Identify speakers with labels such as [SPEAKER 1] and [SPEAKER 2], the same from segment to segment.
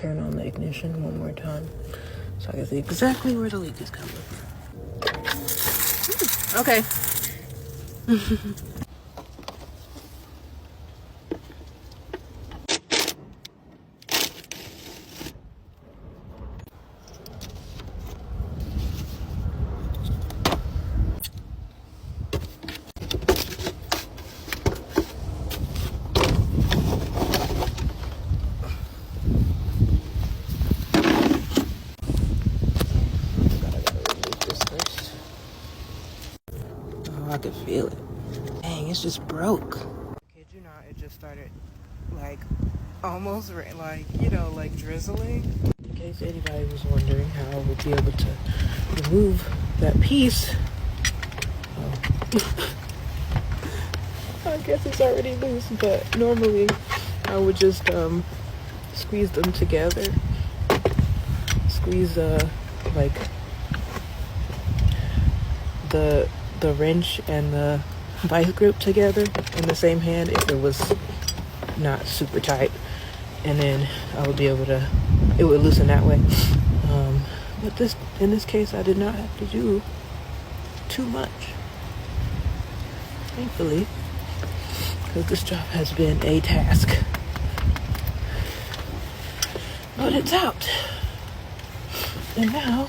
[SPEAKER 1] turn on the ignition one more time so I can see exactly where the leak is coming from. Okay. I could feel it. Dang, it's just broke. Kid you not, it just started like almost like, like drizzling. In case anybody was wondering how I would be able to remove that piece. I guess it's already loose, but normally I would just squeeze them together. Squeeze like the wrench and the vice grip together in the same hand if it was not super tight, and then I would be able to, it would loosen that way. But in this case I did not have to do too much, thankfully, because this job has been a task. But it's out. And now,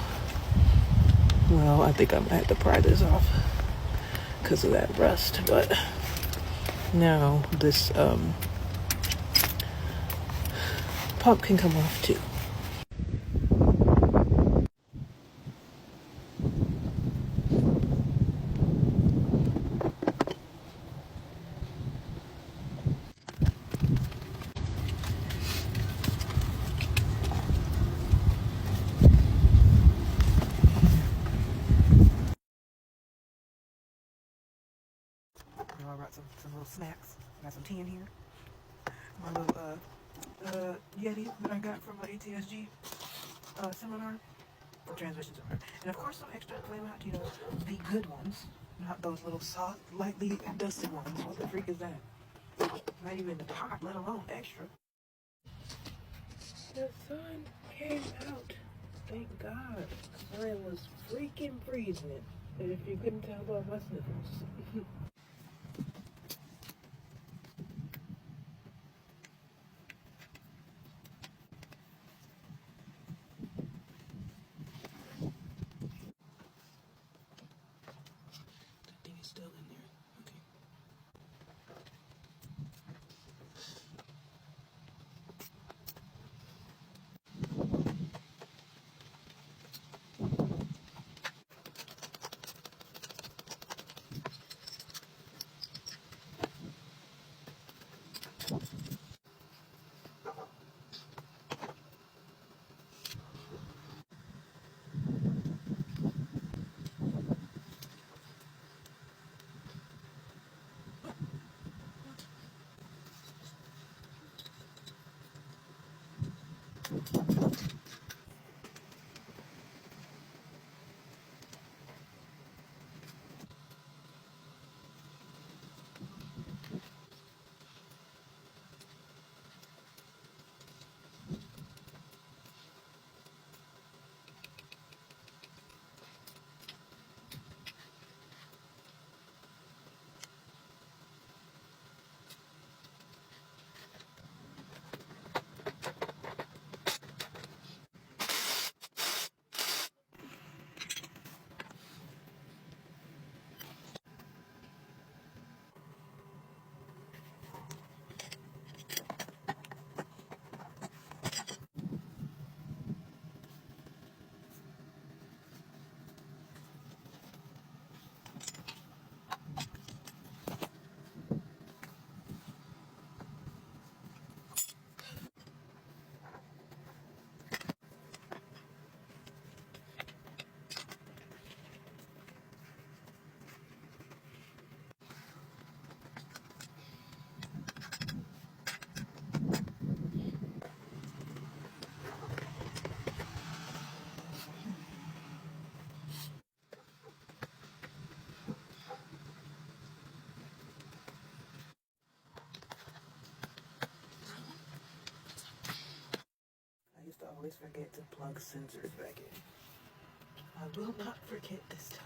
[SPEAKER 1] well, I think I'm gonna have to pry this off because of that rust, but now this pump can come off too. I brought some little snacks. I got some tea in here. My little Yeti that I got from my ATSG seminar, transmission seminar, and of course some extra flame out, the good ones, not those little soft, lightly dusted ones. What the freak is that? Not even the pot, let alone extra. The sun came out. Thank God. I was freaking freezing it. And if you couldn't tell by my sniffles. Still in there. Okay. used to always forget to plug sensors back in. I will not forget this time.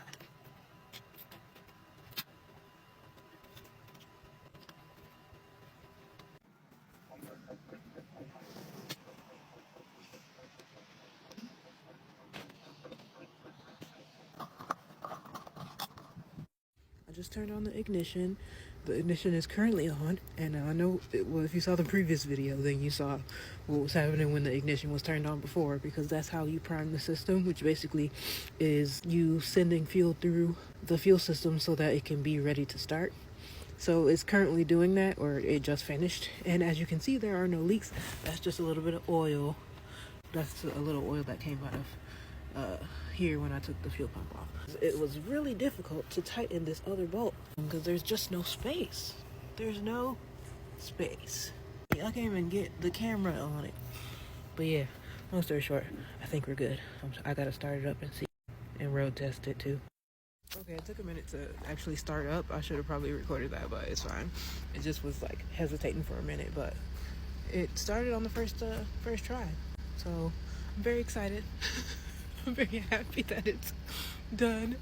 [SPEAKER 1] I just turned on the ignition. The ignition is currently on, and I know if you saw the previous video, then you saw what was happening when the ignition was turned on before, because that's how you prime the system, which basically is you sending fuel through the fuel system so that it can be ready to start. So it's currently doing that, or it just finished, and as you can see, there are no leaks. That's just a little bit of oil. That's a little oil that came out of here when I took the fuel pump off. It was really difficult to tighten this other bolt because there's just no space. There's no space. I can't even get the camera on it. But yeah, long story short, I think we're good. I gotta start it up and see, and road test it too. Okay, it took a minute to actually start up. I should have probably recorded that, but it's fine. It just was like hesitating for a minute, but it started on the first try. So I'm very excited. I'm very happy that it's done.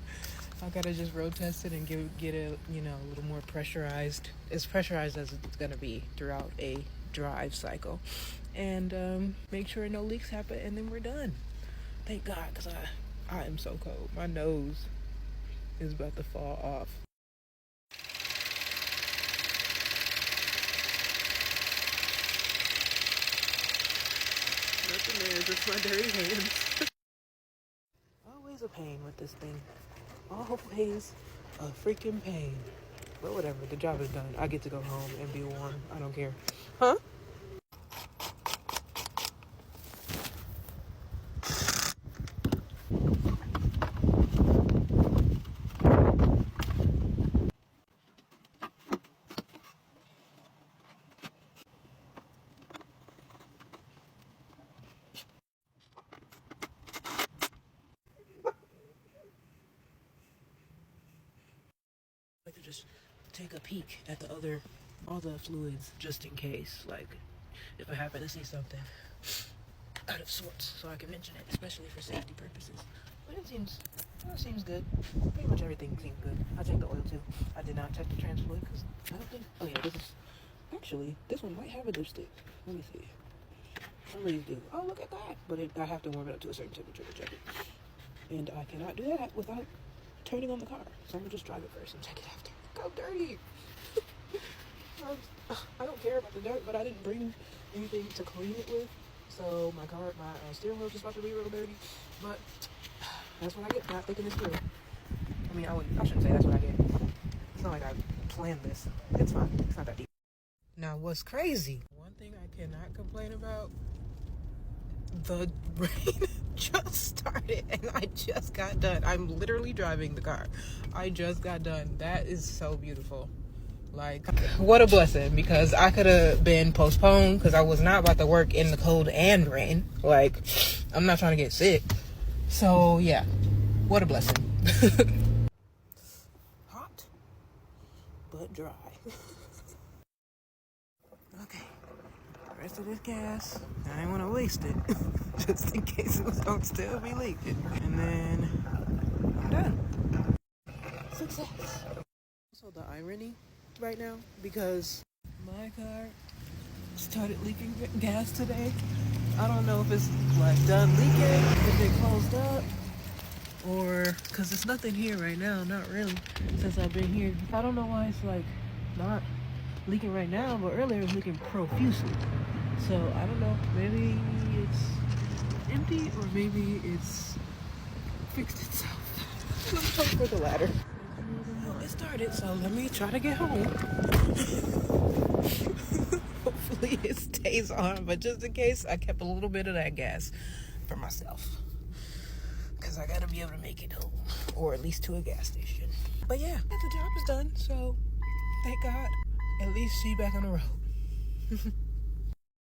[SPEAKER 1] I gotta just road test it and get it, a little more pressurized. As pressurized as it's gonna be throughout a drive cycle, and make sure no leaks happen, and then we're done. Thank God, because I am so cold. My nose is about to fall off. Nothing there, just my dirty hands. Always a pain with this thing. Always a freaking pain. But whatever, the job is done. I get to go home and be warm. I don't care. Huh? I like to just take a peek at all the fluids, just in case, like, if I happen to see something out of sorts, so I can mention it, especially for safety purposes. But it seems good. Pretty much everything seems good. I checked the oil too. I did not check the trans fluid because I don't think. Oh yeah, this one might have a dipstick. Let me see. Some of these do. Oh, look at that! But I have to warm it up to a certain temperature to check it, and I cannot do that without turning on the car. So I'm gonna just drive it first and check it after. Look how dirty! I don't care about the dirt, but I didn't bring anything to clean it with. So my steering wheel is just about to be real dirty. But that's what I get for not thinking this through. I mean, I shouldn't say that's what I get. It's not like I planned this. It's fine. It's not that deep. Now, what's crazy? One thing I cannot complain about, the rain just started and I just got done. I'm literally driving the car. I just got done. That is so beautiful. Like, what a blessing, because I could have been postponed because I was not about to work in the cold and rain. Like, I'm not trying to get sick. So, yeah, what a blessing. Hot, but dry. Okay, the rest of this gas, I didn't want to waste it, just in case it was going to still be leaking. And then I'm done. Success. So the irony right now, because my car started leaking gas today. I don't know if it's like done leaking, if it closed up, or because there's nothing here right now, not really, since I've been here. I don't know why it's like not leaking right now, but earlier it was leaking profusely. So I don't know, maybe it's empty or maybe it's fixed itself. Let's hope for the latter. It started, so let me try to get home. Hopefully it stays on, but just in case, I kept a little bit of that gas for myself, because I gotta be able to make it home, or at least to a gas station. But yeah, the job is done, so thank God. At least she back on the road.